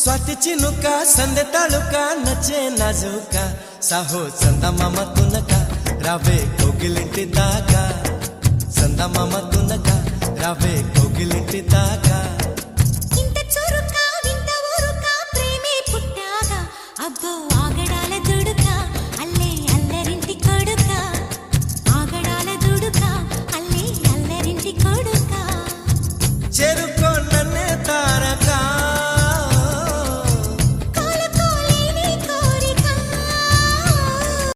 स्वाती चिनुका संदे तालुका नचे नाजुका साहो चंदा मामा तुनका रावे कोगिलिंटी दागा चंदा मामा तुनका रावे कोगिलिंटी दागा